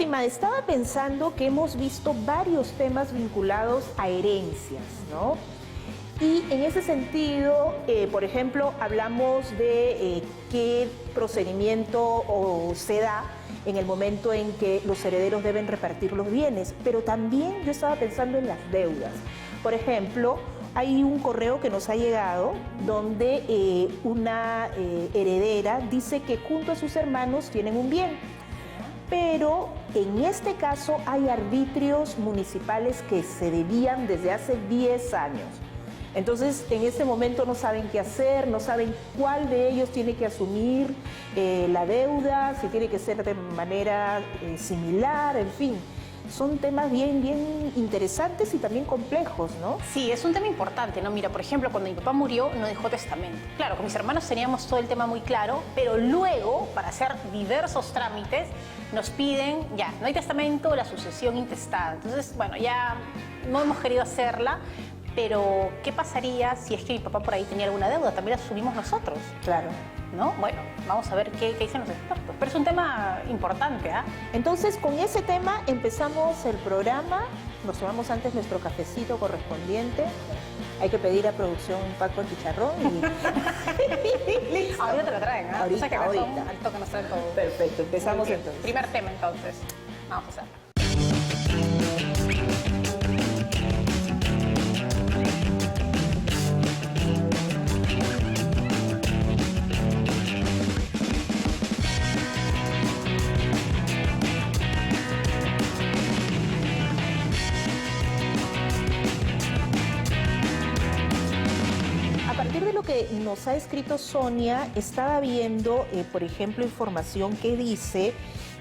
Fátima, estaba pensando que hemos visto varios temas vinculados a herencias, ¿no? Y en ese sentido, por ejemplo, hablamos de qué procedimiento se da en el momento en que los herederos deben repartir los bienes, pero también yo estaba pensando en las deudas. Por ejemplo, hay un correo que nos ha llegado donde una heredera dice que junto a sus hermanos tienen un bien, pero en este caso hay arbitrios municipales que se debían desde hace 10 años. Entonces, en este momento no saben qué hacer, no saben cuál de ellos tiene que asumir la deuda, si tiene que ser de manera similar, en fin. Son temas bien interesantes y también complejos, ¿no? Sí, es un tema importante, ¿no? Mira, por ejemplo, cuando mi papá murió, no dejó testamento. Claro, con mis hermanos teníamos todo el tema muy claro, pero luego, para hacer diversos trámites, nos piden, ya, no hay testamento, la sucesión intestada. Entonces, bueno, ya no hemos querido hacerla, pero ¿qué pasaría si es que mi papá por ahí tenía alguna deuda? También la asumimos nosotros. Claro. ¿No? Bueno, vamos a ver qué dicen los expertos. Pero es un tema importante, ¿ah? Entonces, con ese tema empezamos el programa. Nos tomamos antes nuestro cafecito correspondiente. Hay que pedir a producción un paco de chicharrón y... Listo. Ahorita te lo traen, ¿ah? Ahorita, o sea que ahorita. Al toque nos traen todo. Perfecto, empezamos entonces. Primer tema, entonces. Vamos a hacerlo. Que nos ha escrito Sonia, estaba viendo, por ejemplo, información que dice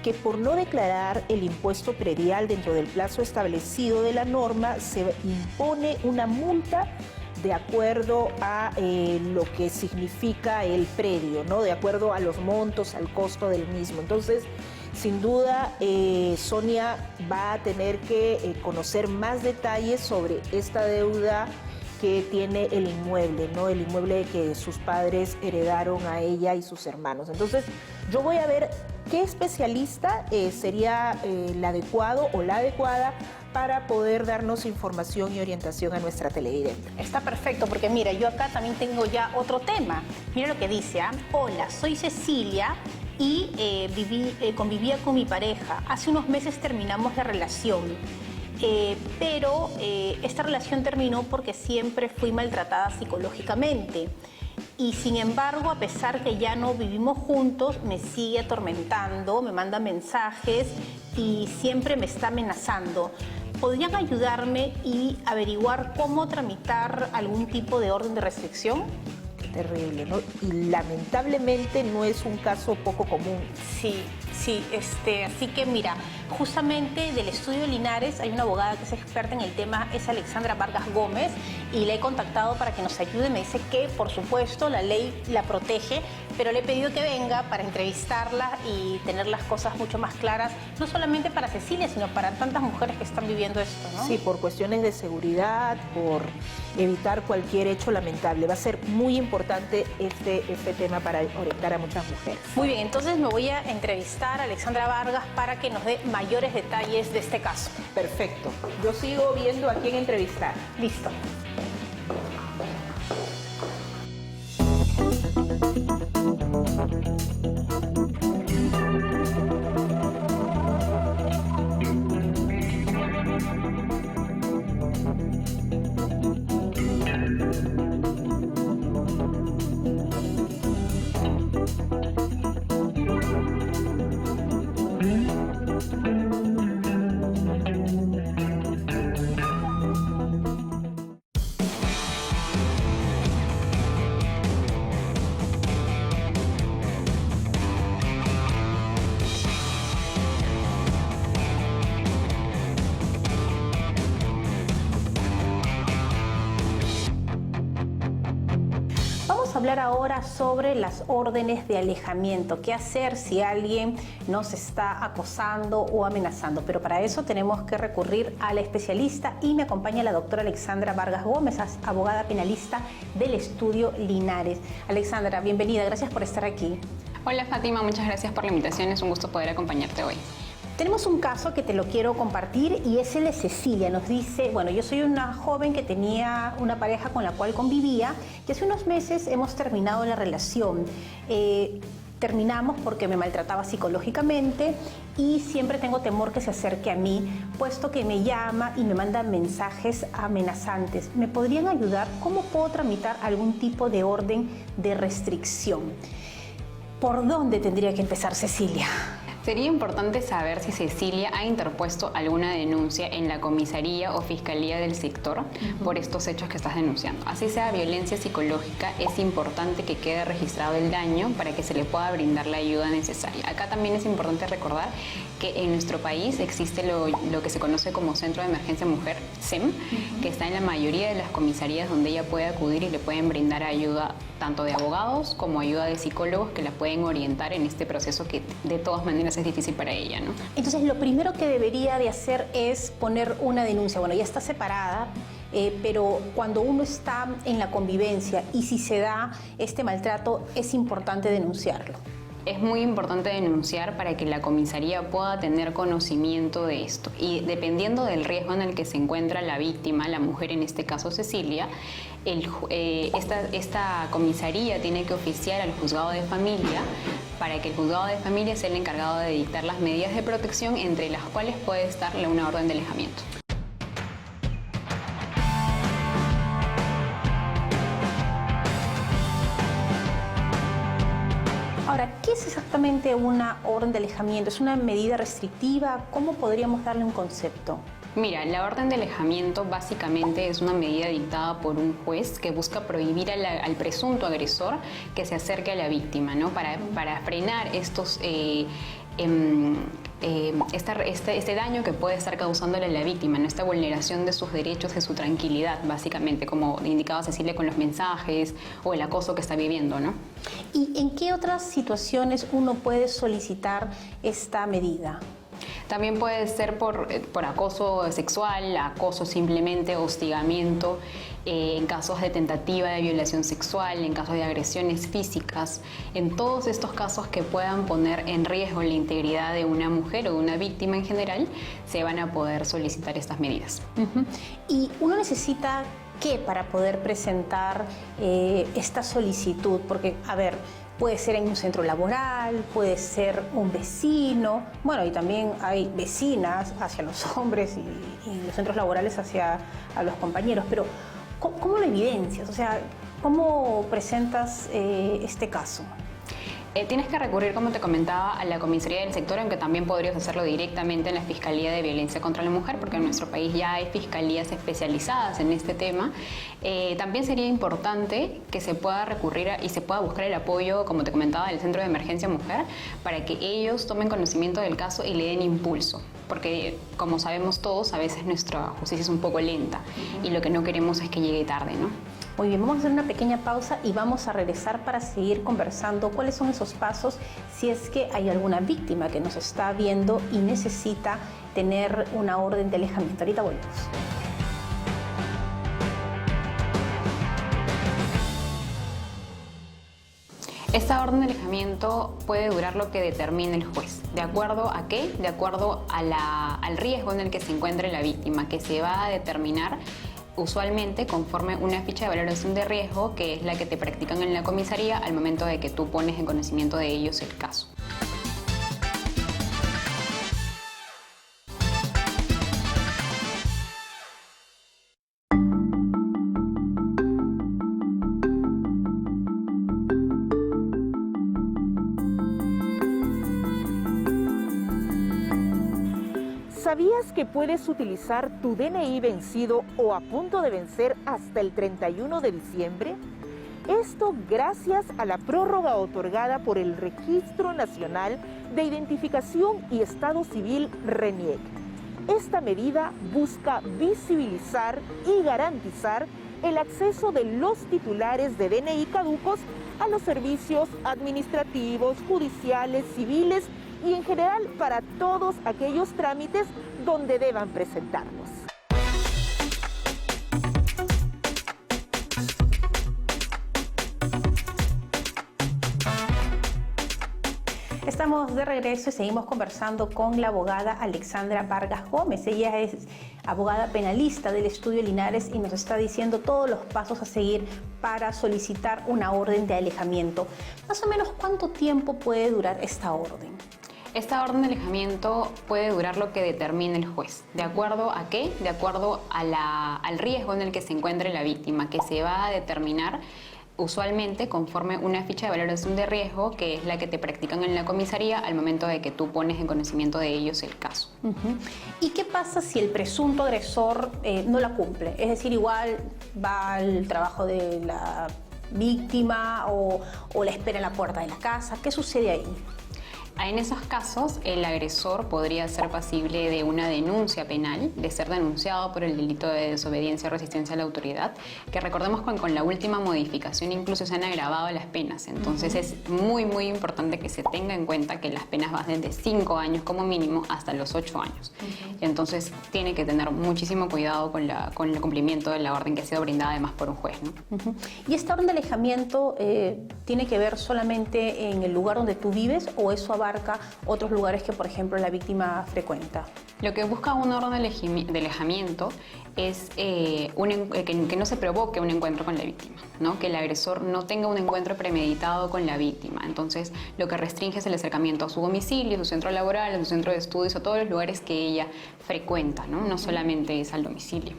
que por no declarar el impuesto predial dentro del plazo establecido de la norma, se impone una multa de acuerdo a lo que significa el predio, ¿no? De acuerdo a los montos, al costo del mismo. Entonces, sin duda, Sonia va a tener que conocer más detalles sobre esta deuda que tiene el inmueble, ¿no? El inmueble que sus padres heredaron a ella y sus hermanos. Entonces, yo voy a ver qué especialista sería el adecuado o la adecuada para poder darnos información y orientación a nuestra televidente. Está perfecto, porque mira, yo acá también tengo ya otro tema. Mira lo que dice, ¿ah? Hola, soy Cecilia y convivía con mi pareja. Hace unos meses terminamos la relación. Pero esta relación terminó porque siempre fui maltratada psicológicamente y sin embargo, a pesar que ya no vivimos juntos, me sigue atormentando, me manda mensajes y siempre me está amenazando. ¿Podrían ayudarme y averiguar cómo tramitar algún tipo de orden de restricción? Terrible, ¿no? Y lamentablemente no es un caso poco común. Sí, así que mira, justamente del estudio Linares hay una abogada que es experta en el tema, es Alexandra Vargas Gómez, y le he contactado para que nos ayude. Me dice que, por supuesto, la ley la protege, pero le he pedido que venga para entrevistarla y tener las cosas mucho más claras, no solamente para Cecilia, sino para tantas mujeres que están viviendo esto, ¿no? Sí, por cuestiones de seguridad, por evitar cualquier hecho lamentable. Va a ser muy importante este tema para orientar a muchas mujeres. Muy bien, entonces me voy a entrevistar a Alexandra Vargas para que nos dé mayores detalles de este caso. Perfecto. Yo sigo viendo a quién entrevistar. Listo. Hablar ahora sobre las órdenes de alejamiento. ¿Qué hacer si alguien nos está acosando o amenazando? Pero para eso tenemos que recurrir al especialista y me acompaña la doctora Alexandra Vargas Gómez, abogada penalista del estudio Linares. Alexandra, bienvenida, gracias por estar aquí. Hola Fátima, muchas gracias por la invitación, es un gusto poder acompañarte hoy. Tenemos un caso que te lo quiero compartir y es el de Cecilia. Nos dice, bueno, yo soy una joven que tenía una pareja con la cual convivía y hace unos meses hemos terminado la relación. Terminamos porque me maltrataba psicológicamente y siempre tengo temor que se acerque a mí, puesto que me llama y me manda mensajes amenazantes. ¿Me podrían ayudar? ¿Cómo puedo tramitar algún tipo de orden de restricción? ¿Por dónde tendría que empezar, Cecilia? Sería importante saber si Cecilia ha interpuesto alguna denuncia en la comisaría o fiscalía del sector por estos hechos que estás denunciando. Así sea violencia psicológica, es importante que quede registrado el daño para que se le pueda brindar la ayuda necesaria. Acá también es importante recordar que en nuestro país existe lo que se conoce como Centro de Emergencia Mujer, CEM, que está en la mayoría de las comisarías donde ella puede acudir y le pueden brindar ayuda tanto de abogados como ayuda de psicólogos que la pueden orientar en este proceso que de todas maneras es difícil para ella, ¿no? Entonces, lo primero que debería de hacer es poner una denuncia. Bueno, ya está separada, pero cuando uno está en la convivencia y si se da este maltrato, es importante denunciarlo. Es muy importante denunciar para que la comisaría pueda tener conocimiento de esto. Y dependiendo del riesgo en el que se encuentra la víctima, la mujer, en este caso Cecilia, esta comisaría tiene que oficiar al juzgado de familia para que el juzgado de familia sea el encargado de dictar las medidas de protección, entre las cuales puede estarle una orden de alejamiento. Ahora, ¿qué es exactamente una orden de alejamiento? ¿Es una medida restrictiva? ¿Cómo podríamos darle un concepto? Mira, la orden de alejamiento básicamente es una medida dictada por un juez que busca prohibir al presunto agresor que se acerque a la víctima, ¿no? Para frenar este daño que puede estar causándole a la víctima, ¿no? Esta vulneración de sus derechos, de su tranquilidad, básicamente, como indicaba Cecilia con los mensajes o el acoso que está viviendo, ¿no? ¿Y en qué otras situaciones uno puede solicitar esta medida? También puede ser por acoso sexual, acoso simplemente, hostigamiento, en casos de tentativa de violación sexual, en casos de agresiones físicas, en todos estos casos que puedan poner en riesgo la integridad de una mujer o de una víctima en general, se van a poder solicitar estas medidas. ¿Y uno necesita qué para poder presentar esta solicitud? Porque, a ver, puede ser en un centro laboral, puede ser un vecino, bueno, y también hay vecinas hacia los hombres y los centros laborales hacia a los compañeros, pero ¿cómo lo evidencias? O sea, ¿cómo presentas este caso? Tienes que recurrir, como te comentaba, a la comisaría del sector, aunque también podrías hacerlo directamente en la Fiscalía de Violencia contra la Mujer, porque en nuestro país ya hay fiscalías especializadas en este tema. También sería importante que se pueda recurrir y se pueda buscar el apoyo, como te comentaba, del Centro de Emergencia Mujer, para que ellos tomen conocimiento del caso y le den impulso, porque como sabemos todos, a veces nuestra justicia es un poco lenta y lo que no queremos es que llegue tarde, ¿no? Muy bien, vamos a hacer una pequeña pausa y vamos a regresar para seguir conversando cuáles son esos pasos si es que hay alguna víctima que nos está viendo y necesita tener una orden de alejamiento. Ahorita volvemos. Esta orden de alejamiento puede durar lo que determine el juez. ¿De acuerdo a qué? De acuerdo al riesgo en el que se encuentre la víctima, que se va a determinar usualmente conforme una ficha de valoración de riesgo, que es la que te practican en la comisaría al momento de que tú pones en conocimiento de ellos el caso. ¿Sabías que puedes utilizar tu DNI vencido o a punto de vencer hasta el 31 de diciembre? Esto gracias a la prórroga otorgada por el Registro Nacional de Identificación y Estado Civil, RENIEC. Esta medida busca visibilizar y garantizar el acceso de los titulares de DNI caducos a los servicios administrativos, judiciales, civiles y en general para todos aquellos trámites donde deban presentarlos. estamos de regreso y seguimos conversando con la abogada Alexandra Vargas Gómez. Ella es abogada penalista del Estudio Linares y nos está diciendo todos los pasos a seguir para solicitar una orden de alejamiento. Más o menos, ¿cuánto tiempo puede durar esta orden? Esta orden de alejamiento puede durar lo que determine el juez. ¿De acuerdo a qué? De acuerdo a al riesgo en el que se encuentre la víctima, que se va a determinar usualmente conforme una ficha de valoración de riesgo, que es la que te practican en la comisaría al momento de que tú pones en conocimiento de ellos el caso. ¿Y qué pasa si el presunto agresor no la cumple? Es decir, igual va al trabajo de la víctima o la espera en la puerta de la casa. ¿Qué sucede ahí? En esos casos, el agresor podría ser pasible de una denuncia penal, de ser denunciado por el delito de desobediencia o resistencia a la autoridad, que recordemos que con la última modificación incluso se han agravado las penas. Entonces es muy, muy importante que se tenga en cuenta que las penas van desde 5 años como mínimo hasta los 8 años. Y entonces tiene que tener muchísimo cuidado con el cumplimiento de la orden que ha sido brindada además por un juez, ¿no? ¿Y esta orden de alejamiento tiene que ver solamente en el lugar donde tú vives o eso abarca otros lugares que, por ejemplo, la víctima frecuenta? Lo que busca una orden de alejamiento es que no se provoque un encuentro con la víctima, ¿no? Que el agresor no tenga un encuentro premeditado con la víctima. Entonces, lo que restringe es el acercamiento a su domicilio, a su centro laboral, a su centro de estudios, a todos los lugares que ella frecuenta, ¿no? No solamente es al domicilio.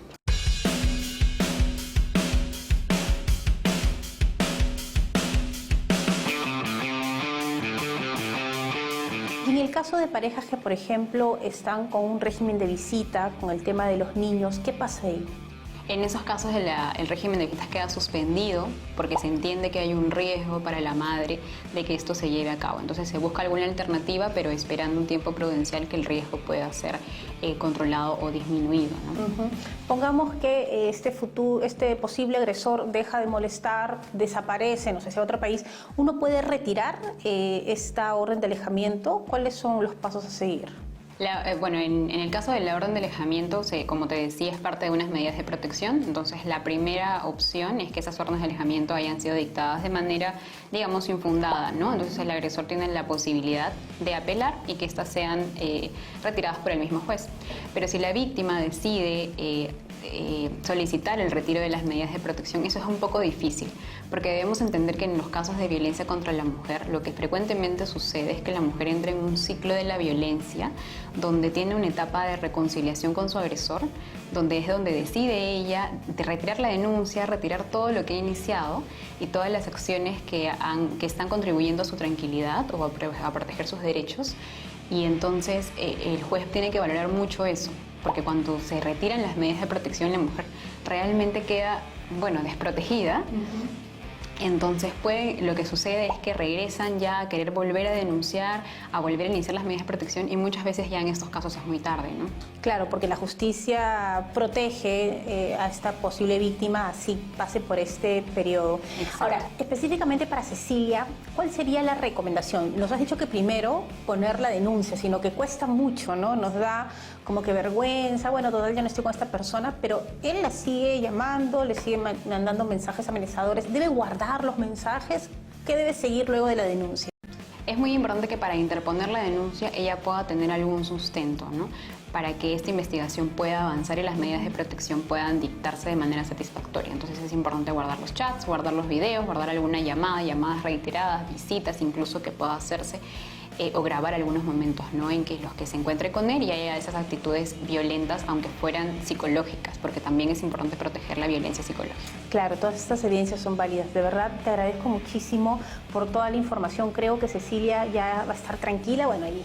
En el caso de parejas que, por ejemplo, están con un régimen de visita, con el tema de los niños, ¿qué pasa ahí? En esos casos el régimen de visitas queda suspendido porque se entiende que hay un riesgo para la madre de que esto se lleve a cabo. Entonces se busca alguna alternativa, pero esperando un tiempo prudencial que el riesgo pueda ser controlado o disminuido, ¿no? Pongamos que este posible agresor deja de molestar, desaparece, no sé si a otro país. ¿Uno puede retirar esta orden de alejamiento? ¿Cuáles son los pasos a seguir? Bueno, en el caso de la orden de alejamiento, como te decía, es parte de unas medidas de protección. Entonces, la primera opción es que esas órdenes de alejamiento hayan sido dictadas de manera, digamos, infundada, ¿no? Entonces, el agresor tiene la posibilidad de apelar y que éstas sean retiradas por el mismo juez. Pero si la víctima decide solicitar el retiro de las medidas de protección, eso es un poco difícil, porque debemos entender que en los casos de violencia contra la mujer, lo que frecuentemente sucede es que la mujer entra en un ciclo de la violencia donde tiene una etapa de reconciliación con su agresor, donde es donde decide ella de retirar la denuncia, retirar todo lo que ha iniciado y todas las acciones que están contribuyendo a su tranquilidad o a proteger sus derechos. Y entonces el juez tiene que valorar mucho eso, porque cuando se retiran las medidas de protección, la mujer realmente queda, desprotegida. Entonces lo que sucede es que regresan ya a querer volver a denunciar, a volver a iniciar las medidas de protección y muchas veces ya en estos casos es muy tarde, ¿no? Claro, porque la justicia protege a esta posible víctima así pase por este periodo. Exacto. Ahora, específicamente para Cecilia, ¿cuál sería la recomendación? Nos has dicho que primero poner la denuncia, sino que cuesta mucho, ¿no? Nos da como que vergüenza, total, ya no estoy con esta persona, pero él la sigue llamando, le sigue mandando mensajes amenazadores. ¿Debe guardar los mensajes? ¿Qué debe seguir luego de la denuncia? Es muy importante que para interponer la denuncia ella pueda tener algún sustento, ¿no? Para que esta investigación pueda avanzar y las medidas de protección puedan dictarse de manera satisfactoria. Entonces es importante guardar los chats, guardar los videos, guardar alguna llamada, llamadas reiteradas, visitas incluso que pueda hacerse o grabar algunos momentos, ¿no? En que los que se encuentre con él y haya esas actitudes violentas, aunque fueran psicológicas, porque también es importante proteger la violencia psicológica. Claro, todas estas evidencias son válidas. De verdad, te agradezco muchísimo por toda la información. Creo que Cecilia ya va a estar tranquila, y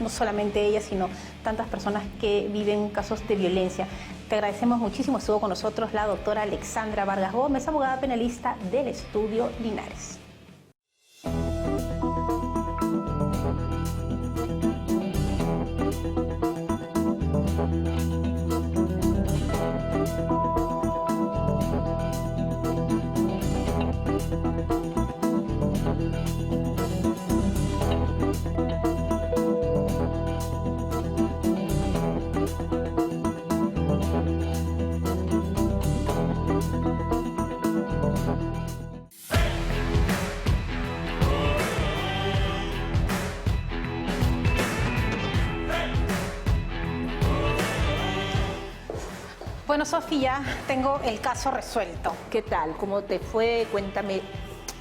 no solamente ella, sino tantas personas que viven casos de violencia. Te agradecemos muchísimo. Estuvo con nosotros la doctora Alexandra Vargas Gómez, abogada penalista del Estudio Linares. Bueno, Sofía, tengo el caso resuelto. ¿Qué tal? ¿Cómo te fue? Cuéntame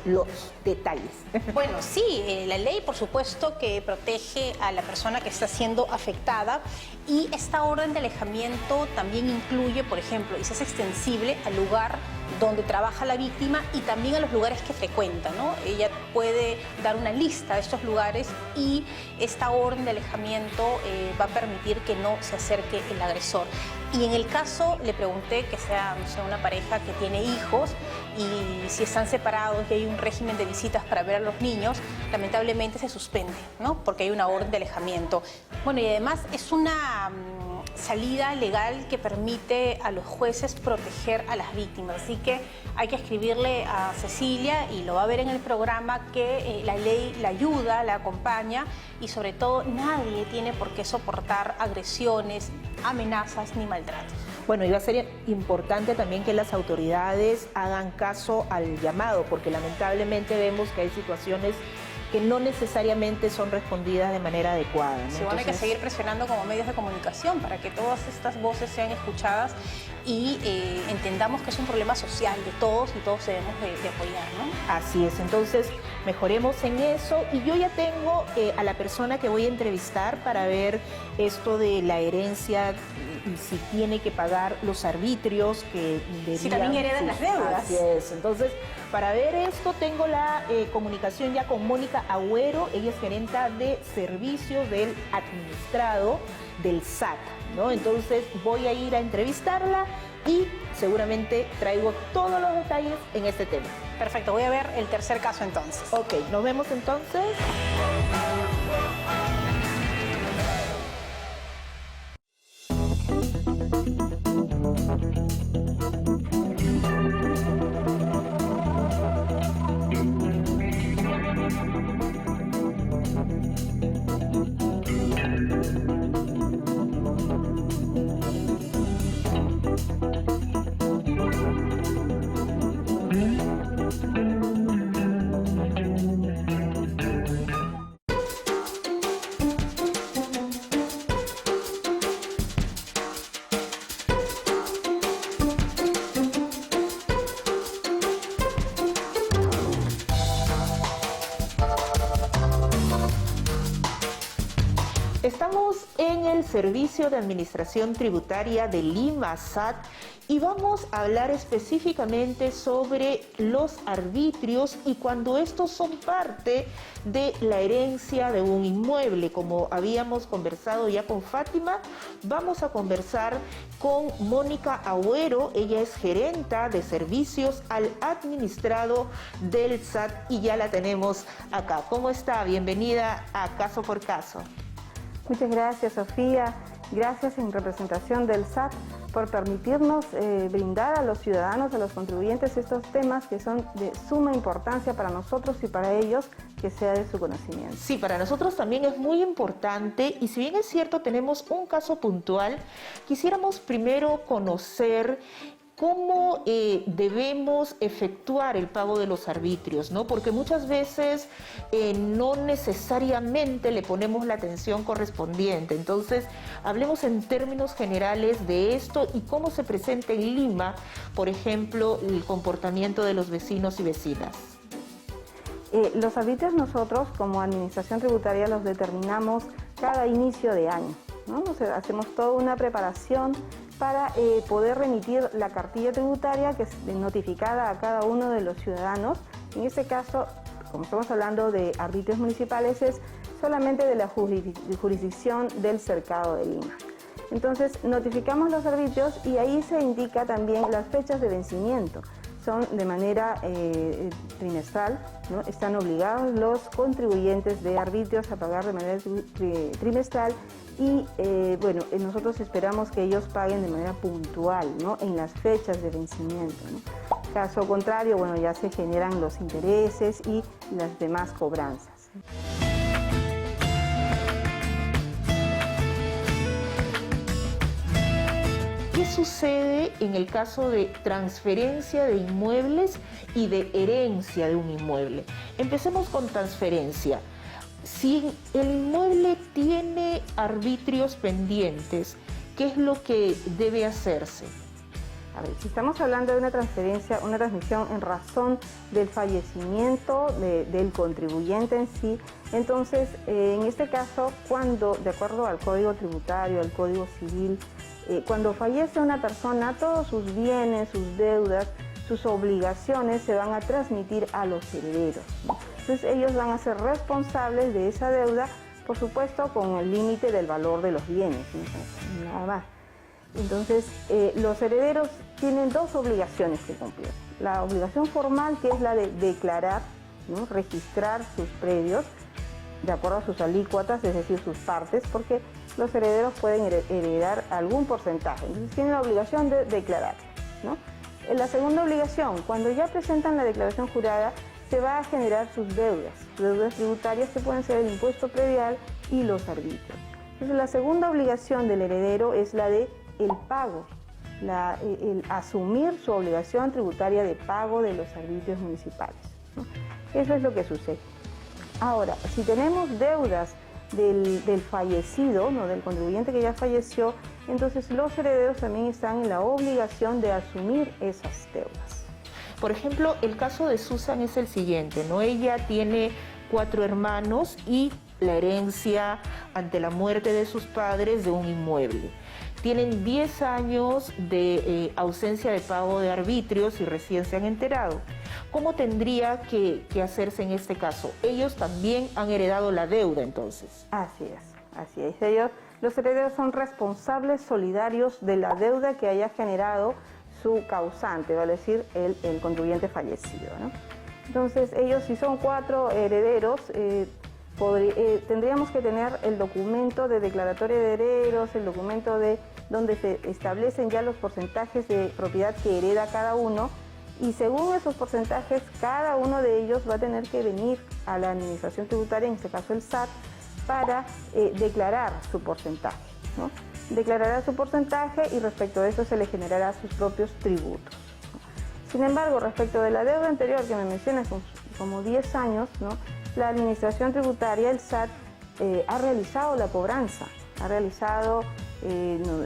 los detalles. Bueno, sí, la ley por supuesto que protege a la persona que está siendo afectada y esta orden de alejamiento también incluye, por ejemplo, y se hace extensible al lugar donde trabaja la víctima y también a los lugares que frecuenta, ¿no? Ella puede dar una lista de estos lugares y esta orden de alejamiento va a permitir que no se acerque el agresor. Y en el caso, le pregunté que sea, no sé, una pareja que tiene hijos y si están separados y hay un régimen de visitas para ver a los niños, lamentablemente se suspende, ¿no? Porque hay una orden de alejamiento. Bueno, y además es una salida legal que permite a los jueces proteger a las víctimas. Así que hay que escribirle a Cecilia y lo va a ver en el programa que la ley la ayuda, la acompaña y sobre todo nadie tiene por qué soportar agresiones, amenazas ni maltratos. Bueno, y va a ser importante también que las autoridades hagan caso al llamado, porque lamentablemente vemos que hay situaciones que no necesariamente son respondidas de manera adecuada, ¿no? Sí, bueno, hay que seguir presionando como medios de comunicación para que todas estas voces sean escuchadas y entendamos que es un problema social de todos y todos debemos de apoyar, ¿no? Así es, entonces mejoremos en eso y yo ya tengo a la persona que voy a entrevistar para ver esto de la herencia y si tiene que pagar los arbitrios que deberían. Si también heredan las deudas. Así es, entonces para ver esto tengo la comunicación ya con Mónica Agüero, ella es gerenta de servicios del administrado del SAT, ¿no? Entonces voy a ir a entrevistarla y seguramente traigo todos los detalles en este tema. Perfecto, voy a ver el tercer caso entonces. Ok, nos vemos entonces. Estamos en el Servicio de Administración Tributaria de Lima, SAT, y vamos a hablar específicamente sobre los arbitrios y cuando estos son parte de la herencia de un inmueble. Como habíamos conversado ya con Fátima, vamos a conversar con Mónica Agüero, ella es gerenta de servicios al administrado del SAT y ya la tenemos acá. ¿Cómo está? Bienvenida a Caso por Caso. Muchas gracias, Sofía. Gracias en representación del SAT por permitirnos brindar a los ciudadanos, a los contribuyentes, estos temas que son de suma importancia para nosotros y para ellos, que sea de su conocimiento. Sí, para nosotros también es muy importante y si bien es cierto tenemos un caso puntual, quisiéramos primero conocer cómo debemos efectuar el pago de los arbitrios, ¿no? Porque muchas veces no necesariamente le ponemos la atención correspondiente. Entonces, hablemos en términos generales de esto y cómo se presenta en Lima, por ejemplo, el comportamiento de los vecinos y vecinas. Los arbitrios nosotros, como administración tributaria, los determinamos cada inicio de año, ¿no? O sea, hacemos toda una preparación para poder remitir la cartilla tributaria que es notificada a cada uno de los ciudadanos. En este caso, como estamos hablando de arbitrios municipales, es solamente de la jurisdicción del Cercado de Lima. Entonces, notificamos los arbitrios y ahí se indica también las fechas de vencimiento. Son de manera trimestral, ¿no? Están obligados los contribuyentes de arbitrios a pagar de manera trimestral y bueno, nosotros esperamos que ellos paguen de manera puntual, ¿no? En las fechas de vencimiento, ¿no? Caso contrario, bueno, ya se generan los intereses y las demás cobranzas. ¿Qué sucede en el caso de transferencia de inmuebles y de herencia de un inmueble? Empecemos con transferencia. Si el inmueble tiene arbitrios pendientes, ¿qué es lo que debe hacerse? A ver, si estamos hablando de una transferencia, una transmisión en razón del fallecimiento del contribuyente en sí, entonces en este caso, cuando, de acuerdo al Código Tributario, al Código Civil, cuando fallece una persona, todos sus bienes, sus deudas, sus obligaciones se van a transmitir a los herederos, ¿no? Entonces ellos van a ser responsables de esa deuda, por supuesto con el límite del valor de los bienes, ¿no? Nada más. Entonces, los herederos tienen dos obligaciones que cumplir. La obligación formal, que es la de declarar, ¿no? Registrar sus predios de acuerdo a sus alícuotas, es decir, sus partes, porque los herederos pueden heredar algún porcentaje. Entonces, tienen la obligación de declarar, ¿no? La segunda obligación, cuando ya presentan la declaración jurada, se va a generar sus deudas tributarias que pueden ser el impuesto predial y los arbitrios. Entonces, la segunda obligación del heredero es la de el pago, el asumir su obligación tributaria de pago de los arbitrios municipales, ¿no? Eso es lo que sucede. Ahora, si tenemos deudas del fallecido, ¿no? Del contribuyente que ya falleció, entonces los herederos también están en la obligación de asumir esas deudas. Por ejemplo, el caso de Susan es el siguiente, ¿no? Ella tiene 4 hermanos y la herencia ante la muerte de sus padres de un inmueble. Tienen 10 años de ausencia de pago de arbitrios y recién se han enterado. ¿Cómo tendría que hacerse en este caso? Ellos también han heredado la deuda, entonces. Así es. Ellos, los herederos son responsables solidarios de la deuda que haya generado su causante, vale decir, el contribuyente fallecido, ¿no? Entonces, ellos, si son 4 herederos, tendríamos que tener el documento de declaratoria de herederos, el documento de donde se establecen ya los porcentajes de propiedad que hereda cada uno, y según esos porcentajes, cada uno de ellos va a tener que venir a la administración tributaria, en este caso el SAT, para declarar su porcentaje, ¿no? Declarará su porcentaje y respecto a eso se le generará sus propios tributos, ¿no? Sin embargo, respecto de la deuda anterior que me mencionas, como 10 años, ¿no? La administración tributaria, el SAT, ha realizado la cobranza, ha realizado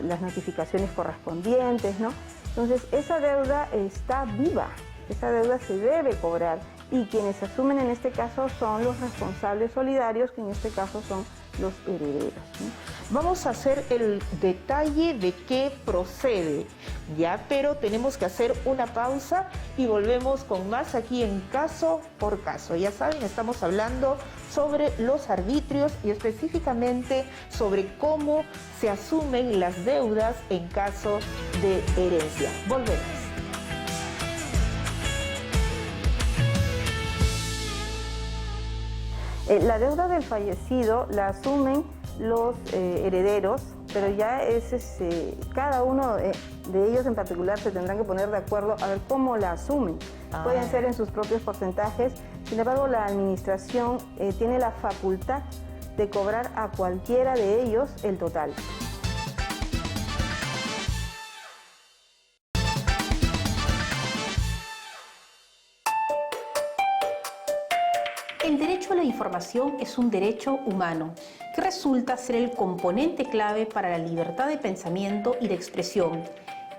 las notificaciones correspondientes, ¿no? Entonces, esa deuda está viva, esa deuda se debe cobrar y quienes asumen en este caso son los responsables solidarios, que en este caso son los herederos, ¿no? Vamos a hacer el detalle de qué procede, ¿ya? Pero tenemos que hacer una pausa y volvemos con más aquí en Caso por Caso. Ya saben, estamos hablando sobre los arbitrios y específicamente sobre cómo se asumen las deudas en caso de herencia. Volvemos. La deuda del fallecido la asumen los herederos, pero ya es cada uno de ellos en particular se tendrán que poner de acuerdo a ver cómo la asumen. Pueden ser en sus propios porcentajes, sin embargo la administración tiene la facultad de cobrar a cualquiera de ellos el total. El derecho a la información es un derecho humano que resulta ser el componente clave para la libertad de pensamiento y de expresión.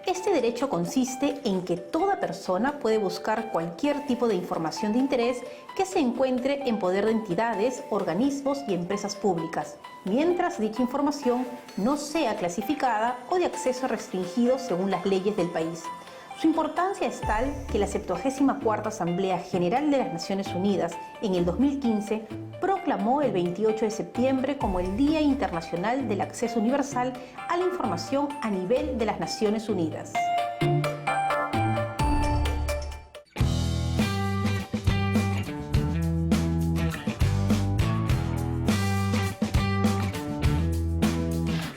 Este derecho consiste en que toda persona puede buscar cualquier tipo de información de interés que se encuentre en poder de entidades, organismos y empresas públicas, mientras dicha información no sea clasificada o de acceso restringido según las leyes del país. Su importancia es tal que la 74ª Asamblea General de las Naciones Unidas en el 2015 proclamó el 28 de septiembre como el Día Internacional del Acceso Universal a la Información a nivel de las Naciones Unidas.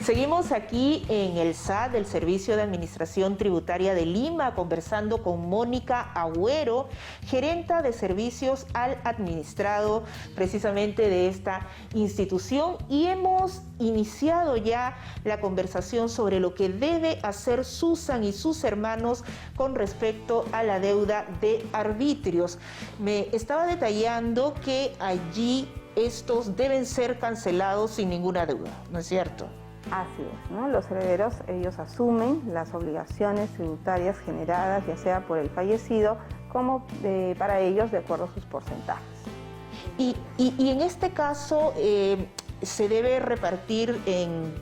Seguimos aquí en el SAT, el Servicio de Administración Tributaria de Lima, conversando con Mónica Agüero, gerenta de servicios al administrado precisamente de esta institución, y hemos iniciado ya la conversación sobre lo que debe hacer Susan y sus hermanos con respecto a la deuda de arbitrios. Me estaba detallando que allí estos deben ser cancelados sin ninguna deuda, ¿no es cierto? Así es, ¿no? Los herederos, ellos asumen las obligaciones tributarias generadas, ya sea por el fallecido, como para ellos de acuerdo a sus porcentajes. Y en este caso se debe repartir en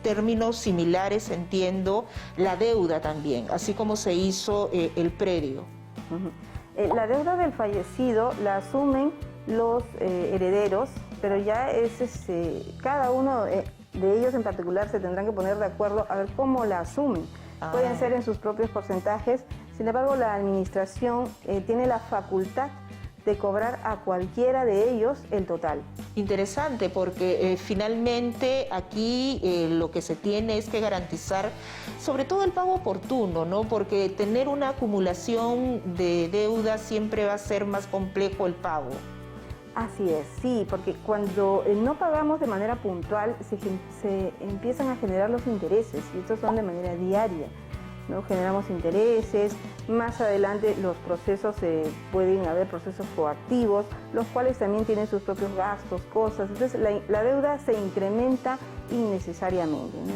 términos similares, entiendo, la deuda también, así como se hizo el predio. La deuda del fallecido la asumen los herederos, pero ya es cada uno de ellos en particular se tendrán que poner de acuerdo a ver cómo la asumen. Pueden ser en sus propios porcentajes, sin embargo la administración tiene la facultad de cobrar a cualquiera de ellos el total. Interesante, porque finalmente aquí lo que se tiene es que garantizar sobre todo el pago oportuno, ¿no? Porque tener una acumulación de deuda siempre va a ser más complejo el pago. Así es, sí, porque cuando no pagamos de manera puntual se empiezan a generar los intereses y estos son de manera diaria, ¿no? Generamos intereses, más adelante los procesos, pueden haber procesos coactivos, los cuales también tienen sus propios gastos, cosas, entonces la deuda se incrementa innecesariamente, ¿no?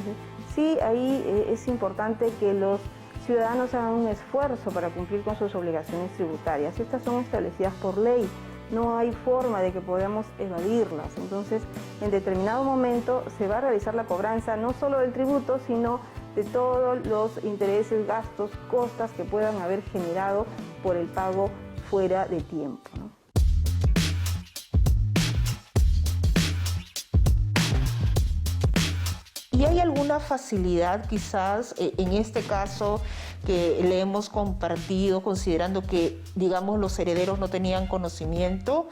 Sí, ahí es importante que los ciudadanos hagan un esfuerzo para cumplir con sus obligaciones tributarias, estas son establecidas por ley. No hay forma de que podamos evadirlas. Entonces, en determinado momento se va a realizar la cobranza no solo del tributo, sino de todos los intereses, gastos, costas que puedan haber generado por el pago fuera de tiempo, ¿no? ¿Y hay alguna facilidad quizás en este caso que le hemos compartido, considerando que, digamos, los herederos no tenían conocimiento?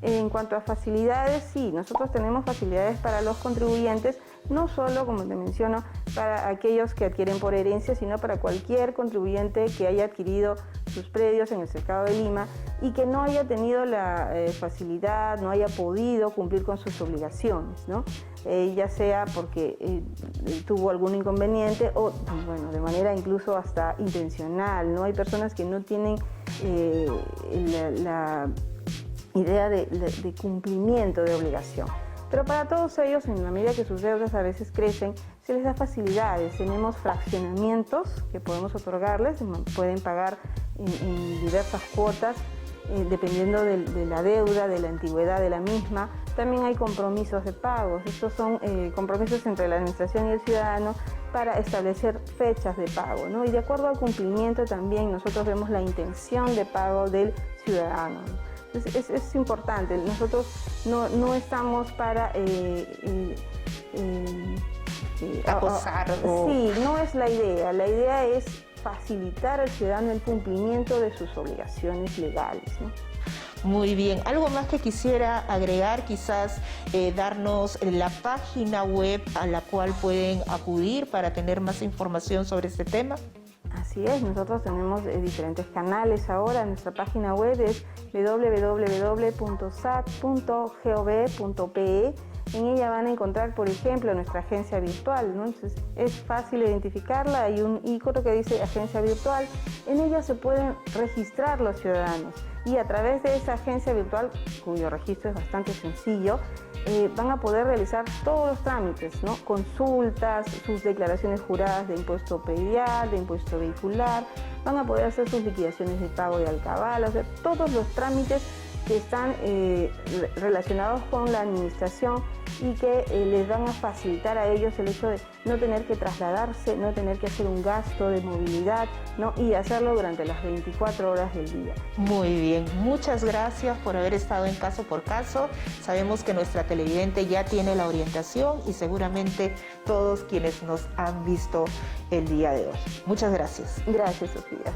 En cuanto a facilidades, sí, nosotros tenemos facilidades para los contribuyentes, no solo, como te menciono, para aquellos que adquieren por herencia, sino para cualquier contribuyente que haya adquirido sus predios en el Cercado de Lima y que no haya tenido la facilidad, no haya podido cumplir con sus obligaciones, ¿no? Ya sea porque tuvo algún inconveniente o, bueno, de manera incluso hasta intencional, ¿no? Hay personas que no tienen la idea de cumplimiento de obligación. Pero para todos ellos, en la medida que sus deudas a veces crecen, se les da facilidades. Tenemos fraccionamientos que podemos otorgarles, pueden pagar en diversas cuotas, dependiendo de la deuda, de la antigüedad de la misma. También hay compromisos de pagos. Estos son compromisos entre la administración y el ciudadano para establecer fechas de pago, ¿no? Y de acuerdo al cumplimiento también nosotros vemos la intención de pago del ciudadano. Es importante, nosotros no estamos para acosar. Sí, no es la idea es facilitar al ciudadano el cumplimiento de sus obligaciones legales, ¿no? Muy bien, algo más que quisiera agregar, quizás darnos la página web a la cual pueden acudir para tener más información sobre este tema. Así es, nosotros tenemos diferentes canales ahora. Nuestra página web es www.sat.gov.pe. En ella van a encontrar, por ejemplo, nuestra agencia virtual, ¿no? Entonces, es fácil identificarla. Hay un icono que dice agencia virtual. En ella se pueden registrar los ciudadanos y a través de esa agencia virtual, cuyo registro es bastante sencillo, van a poder realizar todos los trámites, ¿no? Consultas, sus declaraciones juradas de impuesto predial, de impuesto vehicular, van a poder hacer sus liquidaciones de pago de alcabala, o sea, todos los trámites que están relacionados con la administración y que les van a facilitar a ellos el hecho de no tener que trasladarse, no tener que hacer un gasto de movilidad, ¿no? Y hacerlo durante las 24 horas del día. Muy bien, muchas gracias por haber estado en Caso por Caso. Sabemos que nuestra televidente ya tiene la orientación y seguramente todos quienes nos han visto el día de hoy. Muchas gracias. Gracias, Sofía.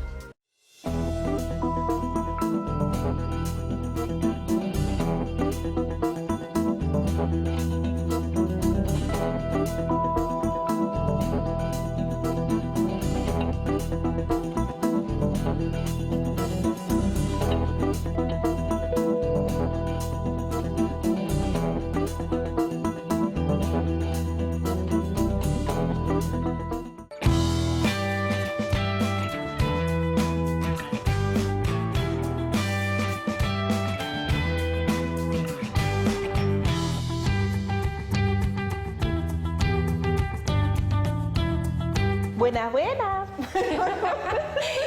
Buenas, buenas.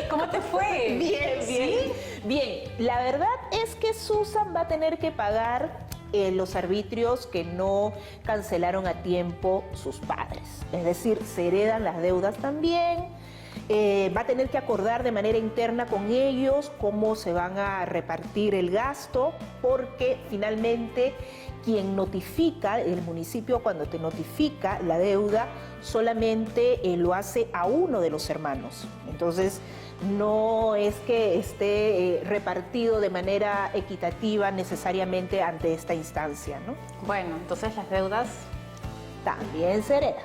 ¿Cómo te fue? Bien, bien. ¿Sí? Bien, la verdad es que Susan va a tener que pagar los arbitrios que no cancelaron a tiempo sus padres. Es decir, se heredan las deudas también. Va a tener que acordar de manera interna con ellos cómo se van a repartir el gasto, porque finalmente quien notifica, el municipio cuando te notifica la deuda, solamente lo hace a uno de los hermanos. Entonces, no es que esté repartido de manera equitativa necesariamente ante esta instancia, ¿no? Bueno, entonces las deudas... También se hereda.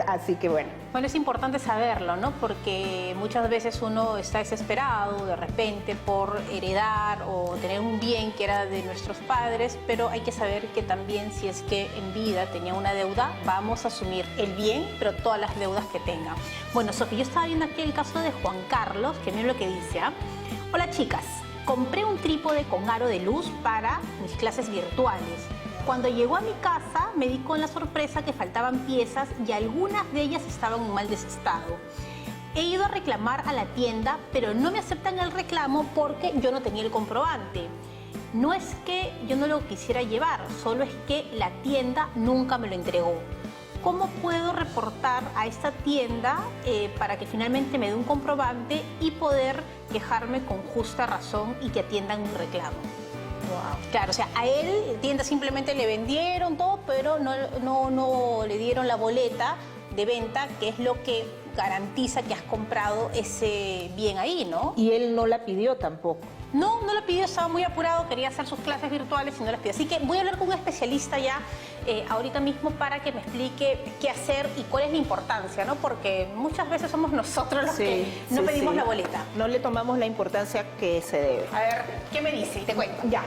Así que bueno. Bueno, es importante saberlo, ¿no? Porque muchas veces uno está desesperado de repente por heredar o tener un bien que era de nuestros padres, pero hay que saber que también si es que en vida tenía una deuda, vamos a asumir el bien, pero todas las deudas que tenga. Bueno, Sofía, yo estaba viendo aquí el caso de Juan Carlos, que mira lo que dice, ¿ah? Hola chicas, compré un trípode con aro de luz para mis clases virtuales. Cuando llegó a mi casa me di con la sorpresa que faltaban piezas y algunas de ellas estaban en mal estado. He ido a reclamar a la tienda, pero no me aceptan el reclamo porque yo no tenía el comprobante. No es que yo no lo quisiera llevar, solo es que la tienda nunca me lo entregó. ¿Cómo puedo reportar a esta tienda para que finalmente me dé un comprobante y poder quejarme con justa razón y que atiendan mi reclamo? Wow. Claro, o sea, a él, tienda simplemente le vendieron todo, pero no le dieron la boleta de venta, que es lo que garantiza que has comprado ese bien ahí, ¿no? Y él no la pidió tampoco. No la pidió, estaba muy apurado, quería hacer sus clases virtuales y no las pidió. Así que voy a hablar con un especialista ya ahorita mismo para que me explique qué hacer y cuál es la importancia, ¿no? Porque muchas veces somos nosotros los que no pedimos la boleta. No le tomamos la importancia que se debe. A ver, ¿qué me dice? Y te cuento. Ya.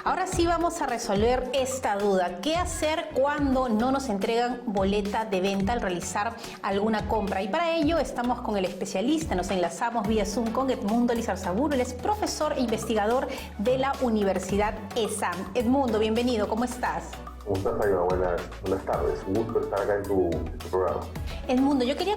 Ahora sí vamos a resolver esta duda. ¿Qué hacer cuando no nos entregan boleta de venta al realizar alguna compra? Y para ello estamos con el especialista, nos enlazamos vía Zoom con Edmundo Lizarzaburu, él es profesor e investigador de la Universidad ESAM. Edmundo, bienvenido, ¿cómo estás? ¿Cómo estás, Aiva? Buenas tardes. Un gusto estar acá en tu programa. Edmundo, yo quería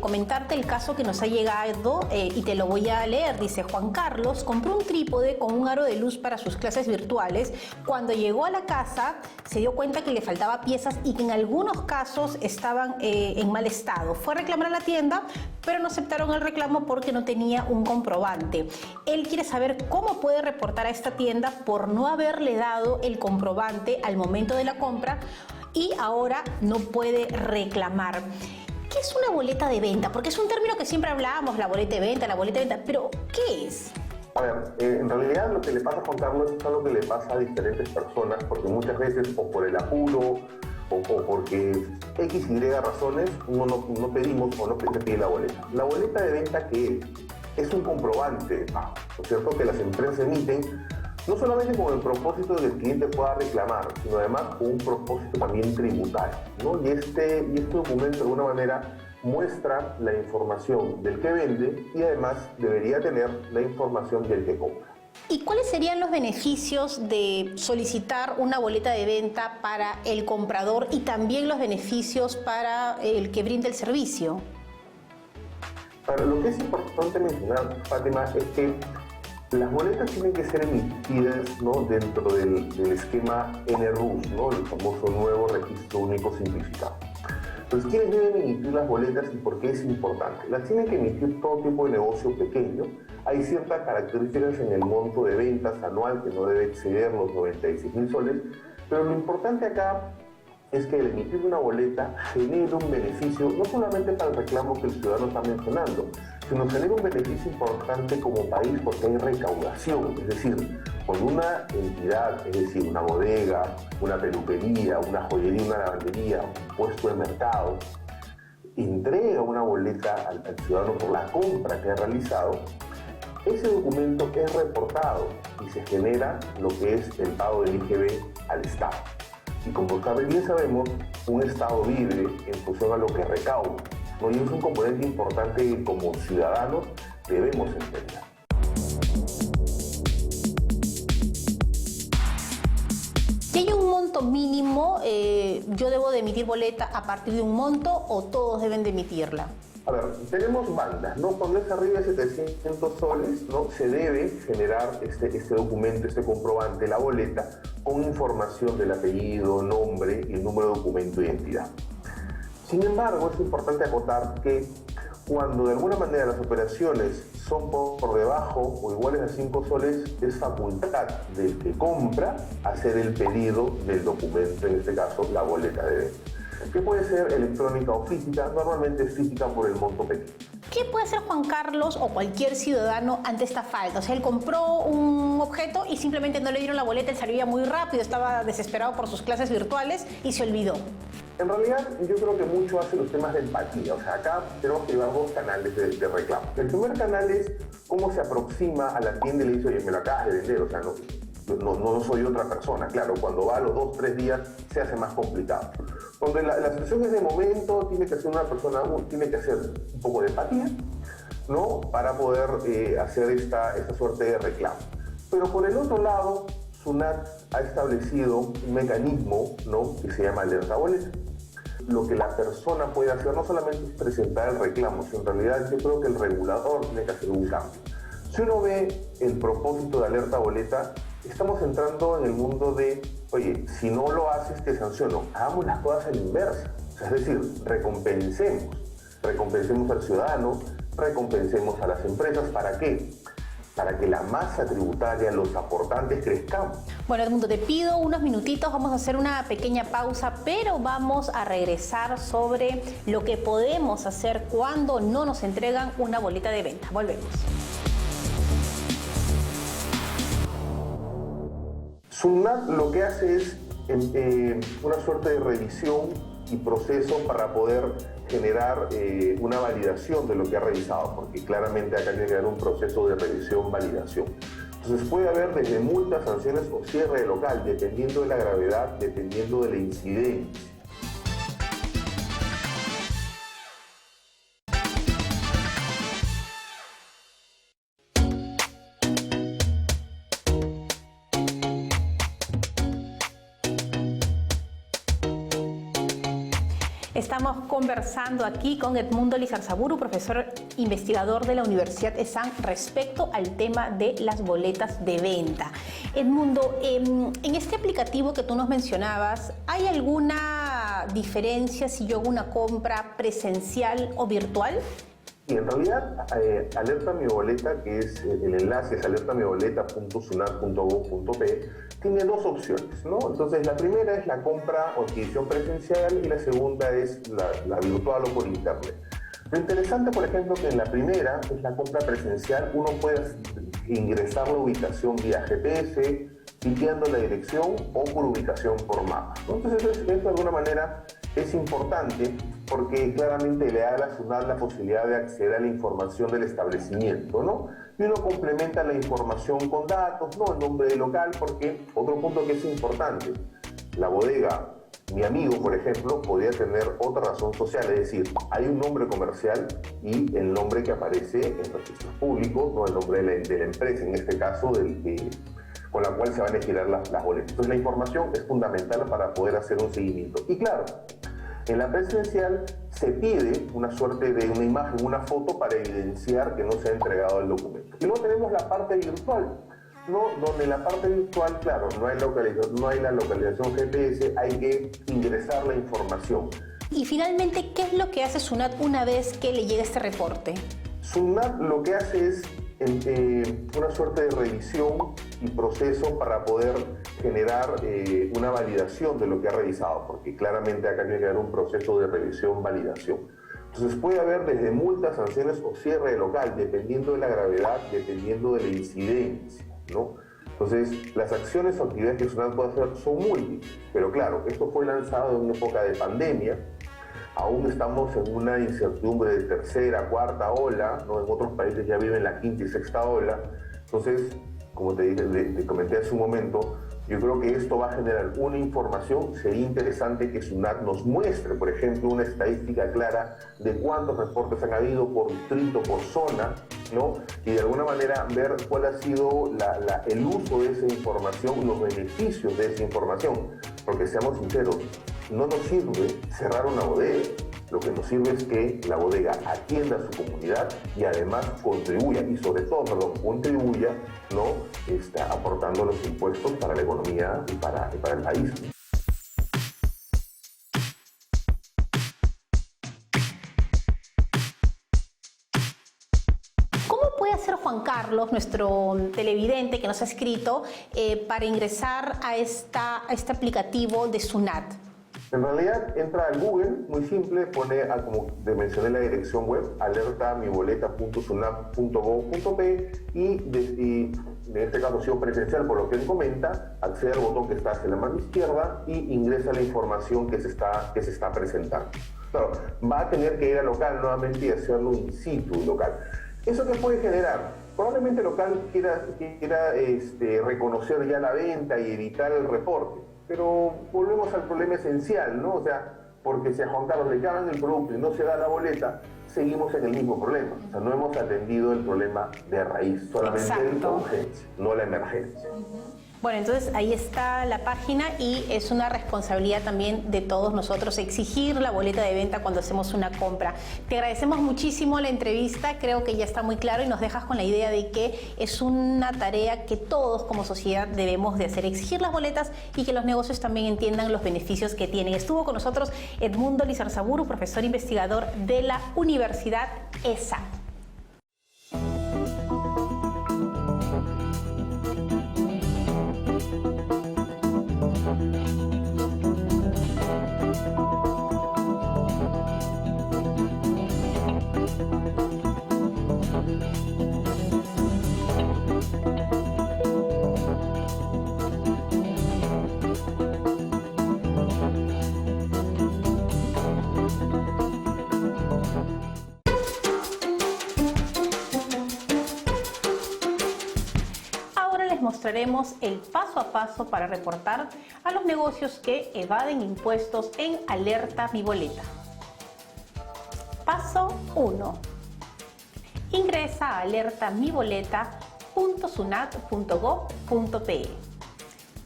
comentarte el caso que nos ha llegado y te lo voy a leer. Dice, Juan Carlos compró un trípode con un aro de luz para sus clases virtuales. Cuando llegó a la casa se dio cuenta que le faltaba piezas y que en algunos casos estaban en mal estado. Fue a reclamar a la tienda, pero no aceptaron el reclamo porque no tenía un comprobante. Él quiere saber cómo puede reportar a esta tienda por no haberle dado el comprobante al momento de la compra y ahora no puede reclamar. ¿Qué es una boleta de venta? Porque es un término que siempre hablábamos, la boleta de venta, pero ¿qué es? A ver, en realidad lo que le pasa a Juan Carlos es algo que le pasa a diferentes personas, porque muchas veces o por el apuro o porque X, Y razones uno no pedimos o no se pide la boleta. La boleta de venta, ¿qué es? Es un comprobante, ¿no es cierto?, que las empresas emiten no solamente con el propósito de que el cliente pueda reclamar, sino además con un propósito también tributario, ¿no? Y este documento de alguna manera muestra la información del que vende y además debería tener la información del que compra. ¿Y cuáles serían los beneficios de solicitar una boleta de venta para el comprador y también los beneficios para el que brinda el servicio? Para lo que es importante mencionar, Fátima, es que las boletas tienen que ser emitidas, ¿no?, dentro del esquema NRUS, ¿no?, el famoso nuevo registro único simplificado. Entonces, ¿quiénes deben emitir las boletas y por qué es importante? Las tiene que emitir todo tipo de negocio pequeño. Hay ciertas características en el monto de ventas anual que no debe exceder los 96.000 soles, pero lo importante acá es que el emitir una boleta genera un beneficio no solamente para el reclamo que el ciudadano está mencionando, sino genera un beneficio importante como país porque hay recaudación, es decir, Cuando una entidad, es decir, una bodega, una peluquería, una joyería, una lavandería, un puesto de mercado, entrega una boleta al ciudadano por la compra que ha realizado, ese documento es reportado y se genera lo que es el pago del IGB al Estado. Y como bien sabemos, un Estado vive en función a lo que recauda, ¿no? Y es un componente importante que como ciudadanos debemos entender. Si hay un monto mínimo, ¿yo debo de emitir boleta a partir de un monto o todos deben de emitirla? A ver, tenemos bandas, ¿no? Cuando es arriba de 700 soles, ¿no? Se debe generar este documento, este comprobante, la boleta, con información del apellido, nombre y el número de documento de identidad. Sin embargo, es importante acotar que cuando de alguna manera las operaciones son por debajo o iguales a 5 soles, es facultad del que compra hacer el pedido del documento, en este caso la boleta de venta, que puede ser electrónica o física, normalmente es física por el monto pequeño. ¿Qué puede hacer Juan Carlos o cualquier ciudadano ante esta falta? O sea, él compró un objeto y simplemente no le dieron la boleta, él salía muy rápido, estaba desesperado por sus clases virtuales y se olvidó. En realidad, yo creo que mucho hacen los temas de empatía. O sea, acá tenemos que llevar dos canales de reclamo. El primer canal es cómo se aproxima a la tienda y le dice, oye, me lo acabas de vender, o sea, no soy otra persona. Claro, cuando va a los 2 o 3 días se hace más complicado. Cuando la situación es de momento, tiene que ser una persona, tiene que hacer un poco de empatía, ¿no? Para poder hacer esta suerte de reclamo. Pero por el otro lado, SUNAT ha establecido un mecanismo, ¿no? Que se llama alerta boleta. Lo que la persona puede hacer no solamente es presentar el reclamo, sino en realidad yo creo que el regulador tiene que hacer un cambio. Si uno ve el propósito de alerta boleta, estamos entrando en el mundo de, oye, si no lo haces te sanciono. Hagamos las cosas a la inversa. O sea, es decir, recompensemos al ciudadano, recompensemos a las empresas. ¿Para qué? Para que la masa tributaria, los aportantes crezcamos. Bueno, Edmundo, te pido unos minutitos, vamos a hacer una pequeña pausa, pero vamos a regresar sobre lo que podemos hacer cuando no nos entregan una boleta de venta. Volvemos. SUNAT lo que hace es una suerte de revisión y proceso para poder generar una validación de lo que ha revisado, porque claramente acá tiene que haber un proceso de revisión-validación. Entonces puede haber desde multas, sanciones o cierre de local, dependiendo de la gravedad, dependiendo de la incidencia. Estamos conversando aquí con Edmundo Lizarzaburu, profesor investigador de la Universidad ESAN, respecto al tema de las boletas de venta. Edmundo, en este aplicativo que tú nos mencionabas, ¿hay alguna diferencia si yo hago una compra presencial o virtual? Y en realidad, Alerta Mi Boleta, que es el enlace, es alertamiboleta.sunat.gov.pe, tiene dos opciones, ¿no? Entonces, la primera es la compra o adquisición presencial y la segunda es la virtual o por internet. Lo interesante, por ejemplo, que en la primera, que es la compra presencial, uno puede ingresar la ubicación vía GPS, sitiando la dirección o por ubicación por mapa, ¿no? Entonces, esto de alguna manera es importante porque claramente le da a la SUNAT la posibilidad de acceder a la información del establecimiento, ¿no? Y uno complementa la información con datos, ¿no? El nombre del local, porque otro punto que es importante, la bodega, mi amigo, por ejemplo, podría tener otra razón social, es decir, hay un nombre comercial y el nombre que aparece en registros públicos, ¿no? El nombre de la empresa, en este caso, con la cual se van a girar las boletas. Entonces la información es fundamental para poder hacer un seguimiento. Y claro, en la presencial se pide una suerte de una imagen, una foto para evidenciar que no se ha entregado el documento. Y luego tenemos la parte virtual, ¿no? Donde en la parte virtual, claro, no hay la localización GPS, hay que ingresar la información. Y finalmente, ¿qué es lo que hace SUNAT una vez que le llega este reporte? SUNAT lo que hace es una suerte de revisión y proceso para poder generar una validación de lo que ha revisado, porque claramente acá tiene que haber un proceso de revisión-validación. Entonces puede haber desde multas, sanciones o cierre de local, dependiendo de la gravedad, dependiendo de la incidencia, ¿no? Entonces, las acciones o actividades que SUNAT puede hacer son múltiples, pero claro, esto fue lanzado en una época de pandemia. Aún estamos en una incertidumbre de tercera, cuarta ola, ¿no? En otros países ya viven la quinta y sexta ola. Entonces, como te comenté hace un momento, yo creo que esto va a generar una información. Sería interesante que SUNAT nos muestre, por ejemplo, una estadística clara de cuántos reportes han habido por distrito, por zona, ¿no? Y de alguna manera ver cuál ha sido el uso de esa información, los beneficios de esa información. Porque seamos sinceros, no nos sirve cerrar una bodega. Lo que nos sirve es que la bodega atienda a su comunidad y además contribuya, y sobre todo, contribuya, ¿no? Aportando los impuestos para la economía y para el país. ¿Cómo puede hacer Juan Carlos, nuestro televidente que nos ha escrito, para ingresar a este aplicativo de SUNAT? En realidad entra al Google, muy simple, pone, como te mencioné, la dirección web, alertamiboleta.sunat.gov.pe y en este caso, si es presencial, por lo que él comenta, accede al botón que está hacia la mano izquierda y ingresa la información que se está presentando. Claro, va a tener que ir al local nuevamente y hacerlo in situ local. ¿Eso qué puede generar? Probablemente el local quiera reconocer ya la venta y evitar el reporte. Pero volvemos al problema esencial, ¿no? O sea, porque si a Juan Carlos le cagan el producto y no se da la boleta, seguimos en el mismo problema. O sea, no hemos atendido el problema de raíz, solamente la urgencia, no la emergencia. Bueno, entonces ahí está la página y es una responsabilidad también de todos nosotros exigir la boleta de venta cuando hacemos una compra. Te agradecemos muchísimo la entrevista, creo que ya está muy claro y nos dejas con la idea de que es una tarea que todos como sociedad debemos de hacer, exigir las boletas y que los negocios también entiendan los beneficios que tienen. Estuvo con nosotros Edmundo Lizarzaburu, profesor investigador de la Universidad ESA. Mostraremos el paso a paso para reportar a los negocios que evaden impuestos en Alerta Mi Boleta. Paso 1. Ingresa a alertamiboleta.sunat.gov.pe.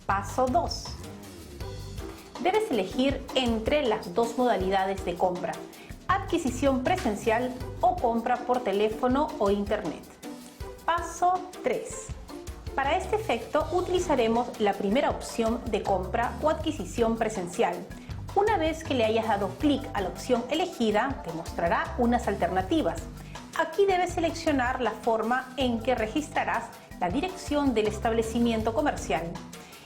Paso 2. Debes elegir entre las dos modalidades de compra: adquisición presencial o compra por teléfono o internet. Paso 3. Para este efecto utilizaremos la primera opción de compra o adquisición presencial. Una vez que le hayas dado clic a la opción elegida, te mostrará unas alternativas. Aquí debes seleccionar la forma en que registrarás la dirección del establecimiento comercial.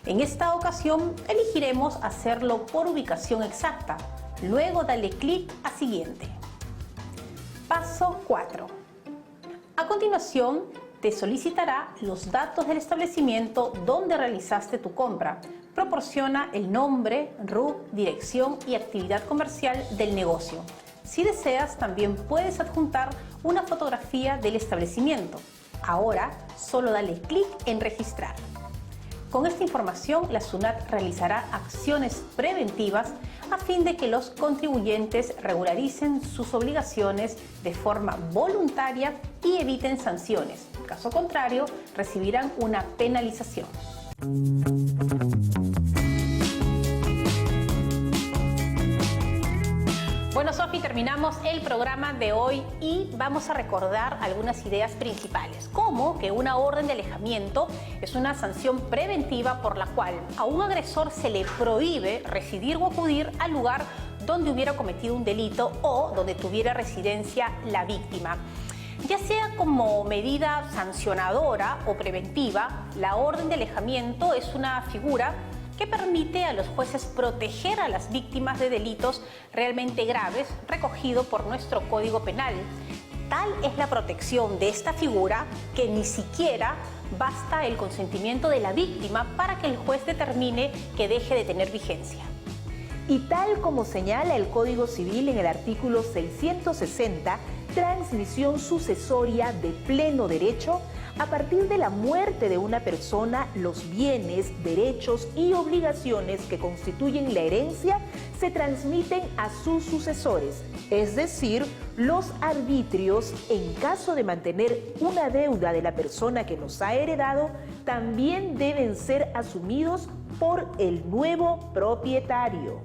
En esta ocasión elegiremos hacerlo por ubicación exacta. Luego dale clic a Siguiente. Paso 4. A continuación, te solicitará los datos del establecimiento donde realizaste tu compra. Proporciona el nombre, RUT, dirección y actividad comercial del negocio. Si deseas, también puedes adjuntar una fotografía del establecimiento. Ahora, solo dale clic en Registrar. Con esta información, la SUNAT realizará acciones preventivas a fin de que los contribuyentes regularicen sus obligaciones de forma voluntaria y eviten sanciones. En caso contrario, recibirán una penalización. Bueno, Sofi, terminamos el programa de hoy y vamos a recordar algunas ideas principales, como que una orden de alejamiento es una sanción preventiva por la cual a un agresor se le prohíbe residir o acudir al lugar donde hubiera cometido un delito o donde tuviera residencia la víctima. Ya sea como medida sancionadora o preventiva, la orden de alejamiento es una figura que permite a los jueces proteger a las víctimas de delitos realmente graves recogido por nuestro Código Penal. tal es la protección de esta figura que ni siquiera basta el consentimiento de la víctima para que el juez determine que deje de tener vigencia. Y tal como señala el Código Civil en el artículo 660, transmisión sucesoria de pleno derecho, a partir de la muerte de una persona, los bienes, derechos y obligaciones que constituyen la herencia se transmiten a sus sucesores, es decir, los arbitrios, en caso de mantener una deuda de la persona que los ha heredado, también deben ser asumidos por el nuevo propietario.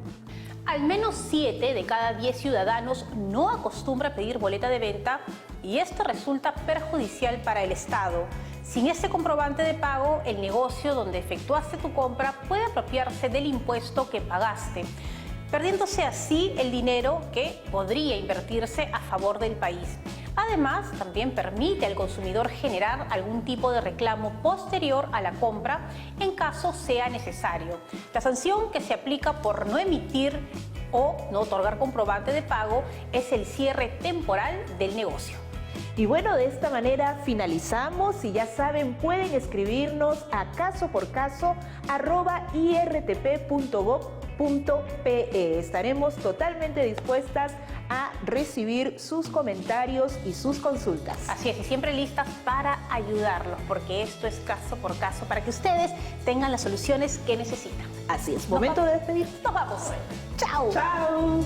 Al menos 7 de cada 10 ciudadanos no acostumbra pedir boleta de venta y esto resulta perjudicial para el Estado. Sin este comprobante de pago, el negocio donde efectuaste tu compra puede apropiarse del impuesto que pagaste, perdiéndose así el dinero que podría invertirse a favor del país. Además, también permite al consumidor generar algún tipo de reclamo posterior a la compra en caso sea necesario. La sanción que se aplica por no emitir o no otorgar comprobante de pago es el cierre temporal del negocio. Y bueno, de esta manera finalizamos y ya saben, pueden escribirnos a casoporcaso@irtp.gov.pe. Estaremos totalmente dispuestas a recibir sus comentarios y sus consultas. Así es, y siempre listas para ayudarlos, porque esto es caso por caso, para que ustedes tengan las soluciones que necesitan. Así es, momento de despedir. Nos vamos. Chao. Chao.